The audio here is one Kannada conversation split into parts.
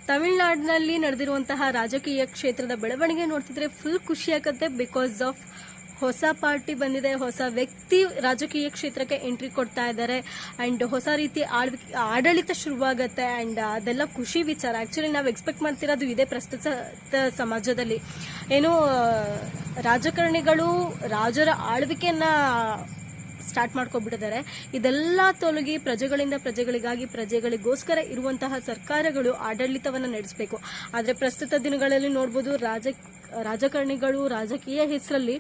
ತಮಿಳುನಾಡಿನಲ್ಲಿ ನಡೆದಿರುವಂತಹ ರಾಜಕೀಯ ಕ್ಷೇತ್ರದ ಬೆಳವಣಿಗೆ ನೋಡ್ತಿದ್ರೆ ಫುಲ್ ಖುಷಿ ಆಗುತ್ತೆ. ಬಿಕಾಸ್ ಆಫ್ ಹೊಸ ಪಾರ್ಟಿ ಬಂದಿದೆ, ಹೊಸ ವ್ಯಕ್ತಿ ರಾಜಕೀಯ ಕ್ಷೇತ್ರಕ್ಕೆ ಎಂಟ್ರಿ ಕೊಡ್ತಾ ಇದ್ದಾರೆ ಅಂಡ್ ಹೊಸ ರೀತಿ ಆಡಳಿತ ಶುರುವಾಗತ್ತೆ ಅಂಡ್ ಅದೆಲ್ಲ ಖುಷಿ ವಿಚಾರ. ಆಕ್ಚುಲಿ ನಾವು ಎಕ್ಸ್ಪೆಕ್ಟ್ ಮಾಡ್ತಿರೋದು ಇದೆ ಪ್ರಸ್ತುತ ಸಮಾಜದಲ್ಲಿ. ಏನು ರಾಜಕಾರಣಿಗಳು ರಾಜರ ಆಳ್ವಿಕೆಯನ್ನ ಸ್ಟಾರ್ಟ್ ಮಾಡ್ಕೊಬಿಟ್ಟಿದ್ದಾರೆ. ಇದೆಲ್ಲ ತೊಲಗಿ ಪ್ರಜೆಗಳಿಂದ ಪ್ರಜೆಗಳಿಗಾಗಿ ಪ್ರಜೆಗಳಿಗೋಸ್ಕರ ಇರುವಂತಹ ಸರ್ಕಾರಗಳು ಆಡಳಿತವನ್ನು ನಡೆಸಬೇಕು. ಆದರೆ ಪ್ರಸ್ತುತ ದಿನಗಳಲ್ಲಿ ನೋಡ್ಬೋದು ರಾಜಕಾರಣಿಗಳು ರಾಜಕೀಯ ಹೆಸರಲ್ಲಿ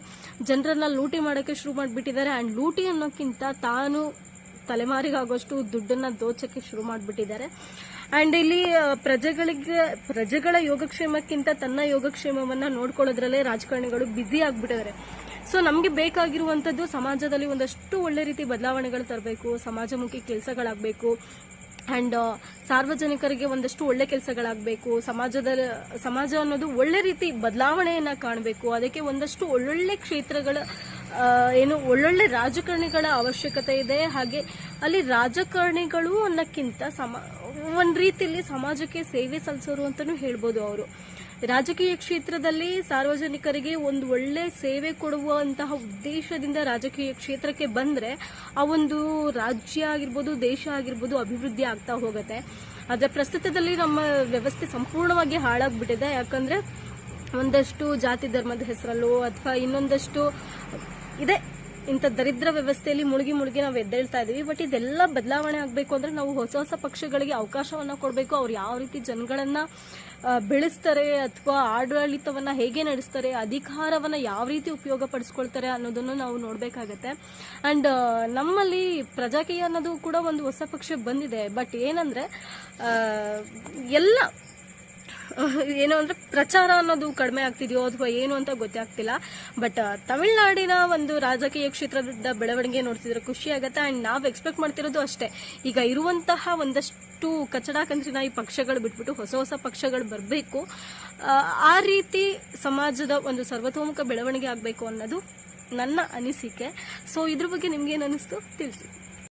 ಜನರನ್ನ ಲೂಟಿ ಮಾಡೋಕ್ಕೆ ಶುರು ಮಾಡಿಬಿಟ್ಟಿದ್ದಾರೆ. ಅಂಡ್ ಲೂಟಿ ಅನ್ನೋಕ್ಕಿಂತ ತಾನು ತಲೆಮಾರಿಗಾಗೋಷ್ಟು ದುಡ್ಡನ್ನ ದೋಚಕ್ಕೆ ಶುರು ಮಾಡಿಬಿಟ್ಟಿದ್ದಾರೆ. ಅಂಡ್ ಇಲ್ಲಿ ಪ್ರಜೆಗಳ ಯೋಗಕ್ಷೇಮಕ್ಕಿಂತ ತನ್ನ ಯೋಗಕ್ಷೇಮವನ್ನ ನೋಡ್ಕೊಳ್ಳೋದ್ರಲ್ಲೇ ರಾಜಕಾರಣಿಗಳು ಬ್ಯುಸಿ ಆಗ್ಬಿಟ್ಟಿದ್ದಾರೆ. ಸೊ ನಮಗೆ ಬೇಕಾಗಿರುವಂತದ್ದು ಸಮಾಜದಲ್ಲಿ ಒಂದಷ್ಟು ಒಳ್ಳೆ ರೀತಿ ಬದಲಾವಣೆಗಳು ತರಬೇಕು, ಸಮಾಜಮುಖಿ ಕೆಲಸಗಳಾಗಬೇಕು ಅಂಡ್ ಸಾರ್ವಜನಿಕರಿಗೆ ಒಂದಷ್ಟು ಒಳ್ಳೆ ಕೆಲಸಗಳಾಗಬೇಕು. ಸಮಾಜ ಅನ್ನೋದು ಒಳ್ಳೆ ರೀತಿ ಬದಲಾವಣೆಯನ್ನ ಕಾಣಬೇಕು. ಅದಕ್ಕೆ ಒಂದಷ್ಟು ಒಳ್ಳೊಳ್ಳೆ ಕ್ಷೇತ್ರಗಳ ಒಳ್ಳೊಳ್ಳೆ ರಾಜಕಾರಣಿಗಳ ಅವಶ್ಯಕತೆ ಇದೆ. ಹಾಗೆ ಅಲ್ಲಿ ರಾಜಕಾರಣಿಗಳು ಅನ್ನಕ್ಕಿಂತ ಒಂದ್ ರೀತಿಯಲ್ಲಿ ಸಮಾಜಕ್ಕೆ ಸೇವೆ ಸಲ್ಲಿಸೋರು ಅಂತಾನೂ ಹೇಳ್ಬೋದು. ಅವರು ರಾಜಕೀಯ ಕ್ಷೇತ್ರದಲ್ಲಿ ಸಾರ್ವಜನಿಕರಿಗೆ ಒಂದು ಒಳ್ಳೆ ಸೇವೆ ಕೊಡುವಂತಹ ಉದ್ದೇಶದಿಂದ ರಾಜಕೀಯ ಕ್ಷೇತ್ರಕ್ಕೆ ಬಂದ್ರೆ ಆ ಒಂದು ರಾಜ್ಯ ಆಗಿರ್ಬೋದು, ದೇಶ ಆಗಿರ್ಬೋದು ಅಭಿವೃದ್ಧಿ ಆಗ್ತಾ ಹೋಗುತ್ತೆ. ಆದ್ರೆ ಪ್ರಸ್ತುತದಲ್ಲಿ ನಮ್ಮ ವ್ಯವಸ್ಥೆ ಸಂಪೂರ್ಣವಾಗಿ ಹಾಳಾಗ್ಬಿಟ್ಟಿದೆ. ಯಾಕಂದ್ರೆ ಒಂದಷ್ಟು ಜಾತಿ ಧರ್ಮದ ಹೆಸರಲ್ಲೋ ಅಥವಾ ಇನ್ನೊಂದಷ್ಟು ಇದೆ ಇಂಥ ದರಿದ್ರ ವ್ಯವಸ್ಥೆಯಲ್ಲಿ ಮುಳುಗಿ ನಾವು ಎದ್ದೇಳ್ತಾ ಇದೀವಿ. ಬಟ್ ಇದೆಲ್ಲ ಬದಲಾವಣೆ ಆಗಬೇಕು ಅಂದ್ರೆ ನಾವು ಹೊಸ ಪಕ್ಷಗಳಿಗೆ ಅವಕಾಶವನ್ನ ಕೊಡಬೇಕು. ಅವ್ರು ಯಾವ ರೀತಿ ಜನಗಳನ್ನ ಬೆಳೆಸ್ತಾರೆ ಅಥವಾ ಆಡಳಿತವನ್ನ ಹೇಗೆ ನಡೆಸ್ತಾರೆ, ಅಧಿಕಾರವನ್ನ ಯಾವ ರೀತಿ ಉಪಯೋಗ ಪಡಿಸ್ಕೊಳ್ತಾರೆ ಅನ್ನೋದನ್ನು ನಾವು ನೋಡ್ಬೇಕಾಗತ್ತೆ. ಅಂಡ್ ನಮ್ಮಲ್ಲಿ ಪ್ರಜಾಕೀಯ ಅನ್ನೋದು ಕೂಡ ಒಂದು ಹೊಸ ಪಕ್ಷ ಬಂದಿದೆ. ಬಟ್ ಏನಂದ್ರೆ ಎಲ್ಲ ಏನೋ ಅಂದ್ರೆ ಪ್ರಚಾರ ಅನ್ನೋದು ಕಡಿಮೆ ಆಗ್ತಿದೆಯೋ ಅಥವಾ ಏನು ಅಂತ ಗೊತ್ತೇ ಆಗ್ತಿಲ್ಲ. ಬಟ್ ತಮಿಳುನಾಡಿನ ಒಂದು ರಾಜಕೀಯ ಕ್ಷೇತ್ರದ ಬೆಳವಣಿಗೆ ನೋಡ್ತಿದ್ರೆ ಖುಷಿ ಆಗತ್ತೆ. ಅಂಡ್ ನಾವು ಎಕ್ಸ್ಪೆಕ್ಟ್ ಮಾಡ್ತಿರೋದು ಅಷ್ಟೇ. ಈಗ ಇರುವಂತಹ ಒಂದಷ್ಟು ಕಚಡ ಕಂತ್ರಿನ ಈ ಪಕ್ಷಗಳು ಬಿಟ್ಬಿಟ್ಟು ಹೊಸ ಪಕ್ಷಗಳು ಬರಬೇಕು. ಆ ರೀತಿ ಸಮಾಜದ ಒಂದು ಸರ್ವತೋಮುಖ ಬೆಳವಣಿಗೆ ಆಗಬೇಕು ಅನ್ನೋದು ನನ್ನ ಅನಿಸಿಕೆ. ಸೊ ಇದ್ರ ಬಗ್ಗೆ ನಿಮ್ಗೇನು ಅನಿಸ್ತು ತಿಳಿಸಿ.